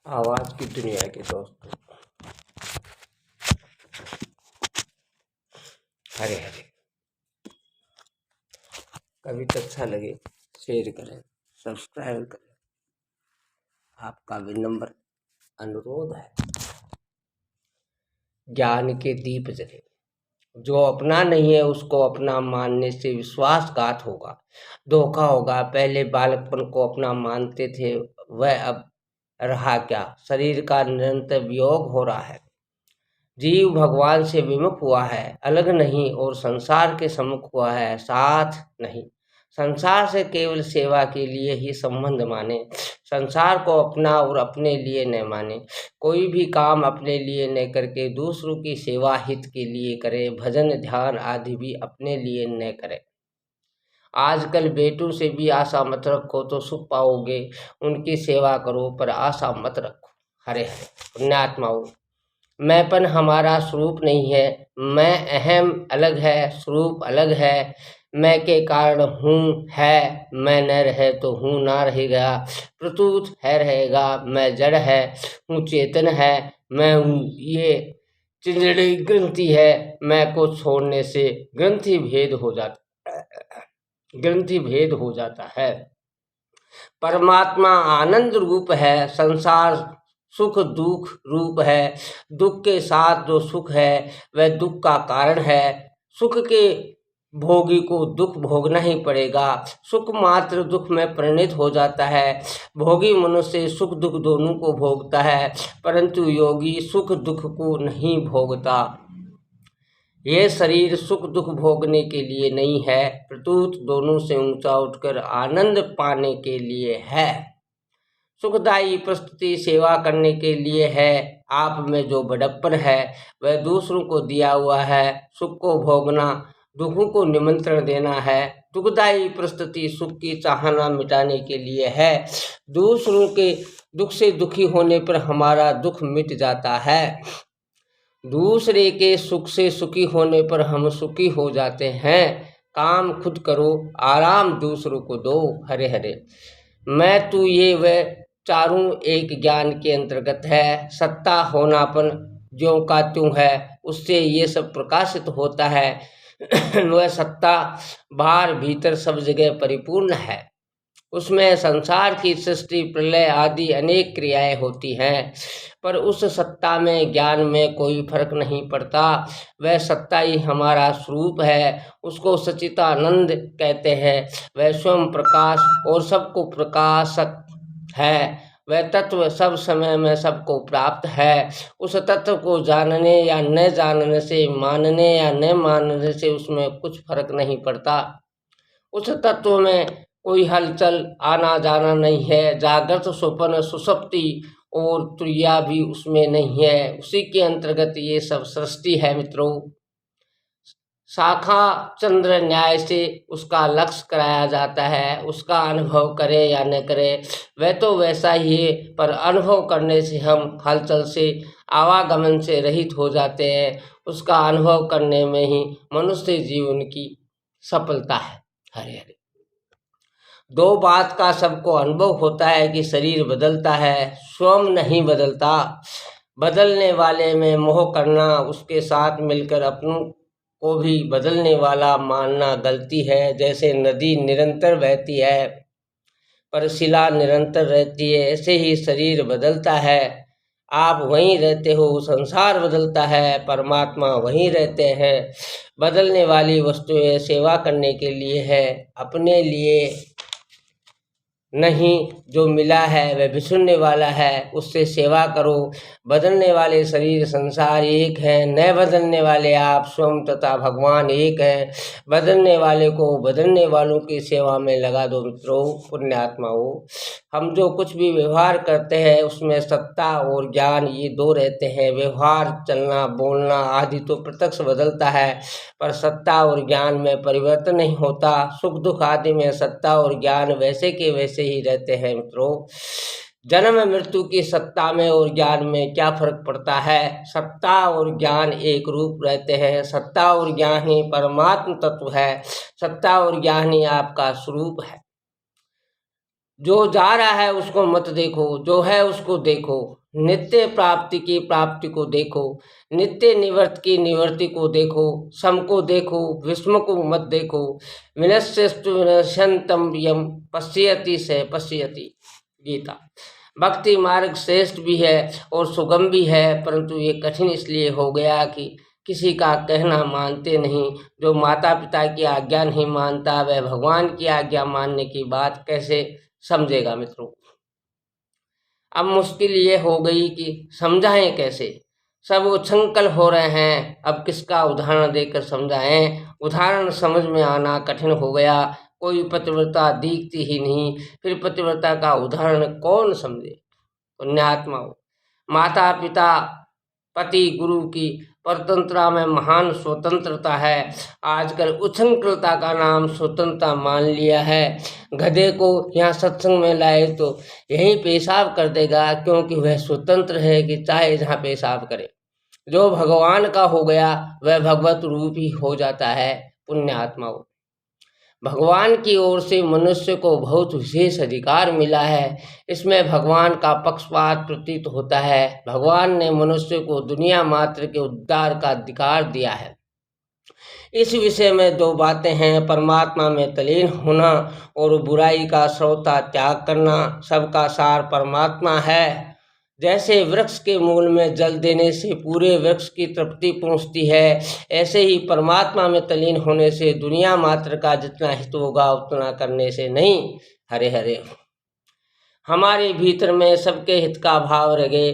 आवाज की दुनिया के दोस्तों, हरे हरे। कभी तो अच्छा लगे शेयर करें, सब्सक्राइब करें। आपका विनम्र अनुरोध है। ज्ञान के दीप जले, जो अपना नहीं है उसको अपना मानने से विश्वासघात होगा, धोखा होगा। पहले बालकपन को अपना मानते थे, वह अब रहा क्या? शरीर का निरंतर वियोग हो रहा है। जीव भगवान से विमुख हुआ है, अलग नहीं, और संसार के सम्मुख हुआ है, साथ नहीं। संसार से केवल सेवा के लिए ही संबंध माने, संसार को अपना और अपने लिए न माने। कोई भी काम अपने लिए न करके दूसरों की सेवा हित के लिए करे, भजन ध्यान आदि भी अपने लिए न करे। आजकल बेटों से भी आशा मत रखो तो सुख पाओगे, उनकी सेवा करो पर आशा मत रखो। हरे हरे। पुण्यात्माओं, मैंपन हमारा स्वरूप नहीं है। मैं अहम अलग है, स्वरूप अलग है। मैं के कारण हूँ है, मैं न रहे तो हूँ ना रहेगा। प्रतुत है रहेगा, मैं जड़ है, हूँ चेतन है। मैं हूँ ये चिंजड़ी ग्रंथि है, मैं को छोड़ने से ग्रंथि भेद हो जाता है। परमात्मा आनंद रूप है, संसार सुख दुख रूप है। दुख के साथ जो सुख है वह दुख का कारण है। सुख के भोगी को दुख भोगना ही पड़ेगा, सुख मात्र दुख में परिणित हो जाता है। भोगी मनुष्य सुख दुख दोनों को भोगता है, परंतु योगी सुख दुख को नहीं भोगता। यह शरीर सुख दुख भोगने के लिए नहीं है, प्रतुत दोनों से ऊंचा उठकर आनंद पाने के लिए है। सुखदायी प्रस्तुति सेवा करने के लिए है। आप में जो बड़प्पन है वह दूसरों को दिया हुआ है। सुख को भोगना, दुखों को निमंत्रण देना है। दुखदायी प्रस्तुति सुख की चाहना मिटाने के लिए है। दूसरों के दुख से दुखी होने पर हमारा दुख मिट जाता है। दूसरे के सुख से सुखी होने पर हम सुखी हो जाते हैं। काम खुद करो, आराम दूसरों को दो। हरे हरे। मैं तू ये वह चारों एक ज्ञान के अंतर्गत है। सत्ता होनापन ज्यों का त्यों है, उससे ये सब प्रकाशित होता है। वह सत्ता बाहर भीतर सब जगह परिपूर्ण है। उसमें संसार की सृष्टि प्रलय आदि अनेक क्रियाएं होती हैं, पर उस सत्ता में ज्ञान में कोई फर्क नहीं पड़ता। वह सत्ता ही हमारा स्वरूप है, उसको सच्चिदानंद कहते हैं। वह स्वयं प्रकाश और सबको प्रकाशक है। वह तत्व सब समय में सबको प्राप्त है। उस तत्व को जानने या न जानने से, मानने या न मानने से उसमें कुछ फर्क नहीं पड़ता। उस तत्व में कोई हलचल आना जाना नहीं है। जागृत स्वप्न सुषुप्ति और तुरिया भी उसमें नहीं है। उसी के अंतर्गत ये सब सृष्टि है मित्रों। शाखा चंद्र न्याय से उसका लक्ष्य कराया जाता है। उसका अनुभव करे या न करे वह तो वैसा ही है, पर अनुभव करने से हम हलचल से, आवागमन से रहित हो जाते हैं। उसका अनुभव करने में ही मनुष्य जीवन की सफलता है। हरे हरे। दो बात का सबको अनुभव होता है कि शरीर बदलता है, स्वयं नहीं बदलता। बदलने वाले में मोह करना, उसके साथ मिलकर अपनों को भी बदलने वाला मानना गलती है। जैसे नदी निरंतर बहती है पर शिला निरंतर रहती है, ऐसे ही शरीर बदलता है। आप वहीं रहते हो, संसार बदलता है, परमात्मा वहीं रहते हैं। बदलने वाली वस्तुएं सेवा करने के लिए है, अपने लिए नहीं। जो मिला है वह बिछुड़ने वाला है, उससे सेवा करो। बदलने वाले शरीर संसार एक है, न बदलने वाले आप स्वयं तथा भगवान एक है। बदलने वाले को बदलने वालों की सेवा में लगा दो मित्रों, पुण्यात्माओं। हम जो कुछ भी व्यवहार करते हैं उसमें सत्ता और ज्ञान ये दो रहते हैं। व्यवहार, चलना बोलना आदि तो प्रत्यक्ष बदलता है, पर सत्ता और ज्ञान में परिवर्तन नहीं होता। सुख दुख आदि में सत्ता और ज्ञान वैसे के वैसे ही रहते हैं मित्रों। जन्म मृत्यु की सत्ता में और ज्ञान में क्या फर्क पड़ता है? सत्ता और ज्ञान एक रूप रहते हैं। सत्ता और ज्ञान ही परमात्म तत्व है। सत्ता और ज्ञान ही आपका स्वरूप है। जो जा रहा है उसको मत देखो, जो है उसको देखो। नित्य प्राप्ति की प्राप्ति को देखो, नित्य निवर्त की निवर्ति को देखो। सम को देखो, विस्म को मत देखो। विनश्यस्तु विनश्यन्तम यम पश्यति स पश्यति। गीता। भक्ति मार्ग श्रेष्ठ भी है और सुगम भी है, परंतु ये कठिन इसलिए हो गया कि किसी का कहना मानते नहीं। जो माता पिता की आज्ञा नहीं मानता, वह भगवान की आज्ञा मानने की बात कैसे समझेगा मित्रों। अब मुश्किल ये हो गई कि समझाएं कैसे। सब उछंकल हो रहे हैं, अब किसका उदाहरण देकर समझाएं। उदाहरण समझ में आना कठिन हो गया। कोई पतिव्रता दिखती ही नहीं, फिर पतिव्रता का उदाहरण कौन समझे। पुण्यात्मा हो, माता पिता पति गुरु की परतंत्रता में महान स्वतंत्रता है। आजकल उच्छृंखलता का नाम स्वतंत्रता मान लिया है। गधे को यहाँ सत्संग में लाए तो यहीं पेशाब कर देगा, क्योंकि वह स्वतंत्र है कि चाहे जहाँ पेशाब करे। जो भगवान का हो गया वह भगवत रूप ही हो जाता है। पुण्यात्मा हो, भगवान की ओर से मनुष्य को बहुत विशेष अधिकार मिला है। इसमें भगवान का पक्षपात प्रतीत होता है। भगवान ने मनुष्य को दुनिया मात्र के उद्धार का अधिकार दिया है। इस विषय में दो बातें हैं, परमात्मा में तल्लीन होना और बुराई का श्रोता त्याग करना। सबका सार परमात्मा है। जैसे वृक्ष के मूल में जल देने से पूरे वृक्ष की तृप्ति पहुंचती है, ऐसे ही परमात्मा में तल्लीन होने से दुनिया मात्र का जितना हित होगा उतना करने से नहीं। हरे हरे। हमारे भीतर में सबके हित का भाव रहे।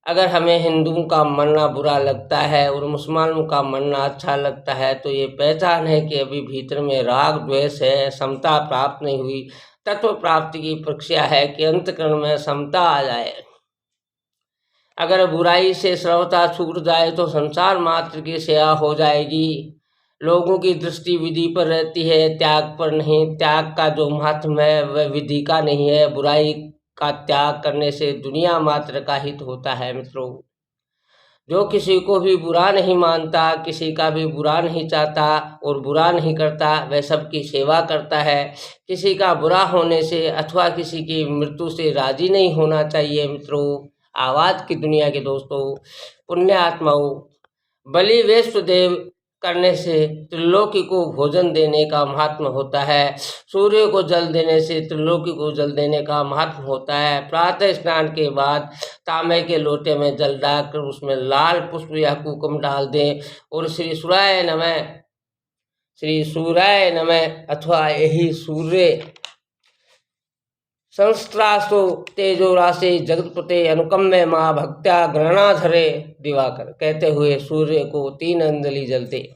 अगर हमें हिंदुओं का मरना बुरा लगता है और मुसलमानों का मरना अच्छा लगता है, तो ये पहचान है कि अभी भीतर में राग द्वेष है, समता प्राप्त नहीं हुई। तत्व प्राप्ति की प्रक्रिया है कि अंतकरण में समता आ जाए। अगर बुराई से श्रवता छूट जाए तो संसार मात्र की सेवा हो जाएगी। लोगों की दृष्टि विधि पर रहती है, त्याग पर नहीं। त्याग का जो महात्म है वह विधि का नहीं है। बुराई का त्याग करने से दुनिया मात्र का हित होता है मित्रों। जो किसी को भी बुरा नहीं मानता, किसी का भी बुरा नहीं चाहता और बुरा नहीं करता, वह सबकी सेवा करता है। किसी का बुरा होने से अथवा किसी की मृत्यु से राजी नहीं होना चाहिए मित्रों। आवाज की दुनिया के दोस्तों, पुण्य आत्माओं, बलि वैष्णदेव करने से त्रिलोकी को भोजन देने का महात्म होता है। सूर्य को जल देने से त्रिलोकी को जल देने का महात्म होता है। प्रातः स्नान के बाद तांबे के लोटे में जल डालकर उसमें लाल पुष्प या कुकुम डाल दें और श्री सूर्याय नमः, श्री सूर्याय नमः अथवा यही सूर्य संस्त्रासो तेजो राशि जगतपते अनुकम्य माँ भक्त्या ग्रहणाधरे दिवाकर कहते हुए सूर्य को 3 अंजलि जलते।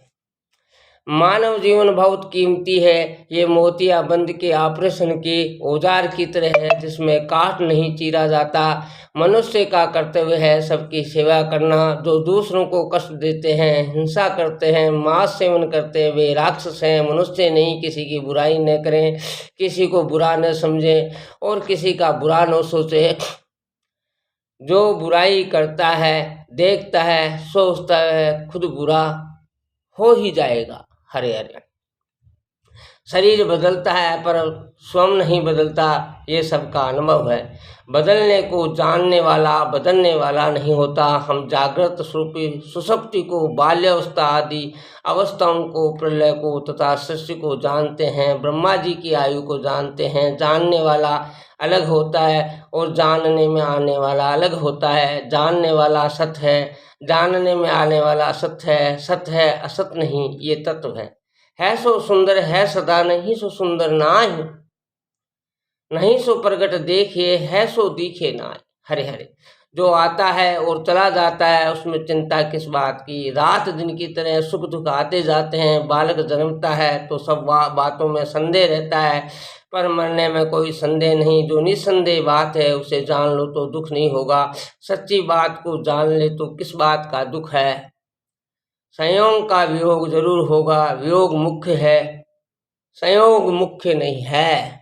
मानव जीवन बहुत कीमती है। ये मोतिया बंद के ऑपरेशन के औजार की तरह है, जिसमें काट नहीं चीरा जाता। मनुष्य का कर्तव्य है सबकी सेवा करना। जो दूसरों को कष्ट देते हैं, हिंसा करते हैं, मांस सेवन करते हैं, वे राक्षस हैं, मनुष्य नहीं। किसी की बुराई न करें, किसी को बुरा न समझें और किसी का बुरा न सोचे। जो बुराई करता है, देखता है, सोचता है, खुद बुरा हो ही जाएगा। हरे हरे। शरीर बदलता है पर स्वयं नहीं बदलता, ये सबका अनुभव है। बदलने को जानने वाला बदलने वाला नहीं होता। हम जागृत स्वरूपी सुषुप्ति को, बाल्यावस्था आदि अवस्थाओं को, प्रलय को तथा सृष्टि को जानते हैं। ब्रह्मा जी की आयु को जानते हैं। जानने वाला अलग होता है और जानने में आने वाला अलग होता है। जानने वाला सत्य है, जानने में आने वाला असत्य है। सत्य है, असत नहीं, ये तत्व है सो सुंदर है सदा, नहीं सो सुंदर नाहि, नहीं सो प्रगट देखे, है सो दिखे नाहि। हरे हरे। जो आता है और चला जाता है उसमें चिंता किस बात की। रात दिन की तरह सुख दुख आते जाते हैं। बालक जन्मता है तो सब बातों में संदेह रहता है, पर मरने में कोई संदेह नहीं। जो निसंदेह बात है उसे जान लो तो दुख नहीं होगा। सच्ची बात को जान ले तो किस बात का दुख है। संयोग का वियोग जरूर होगा, वियोग मुख्य है, संयोग मुख्य नहीं है।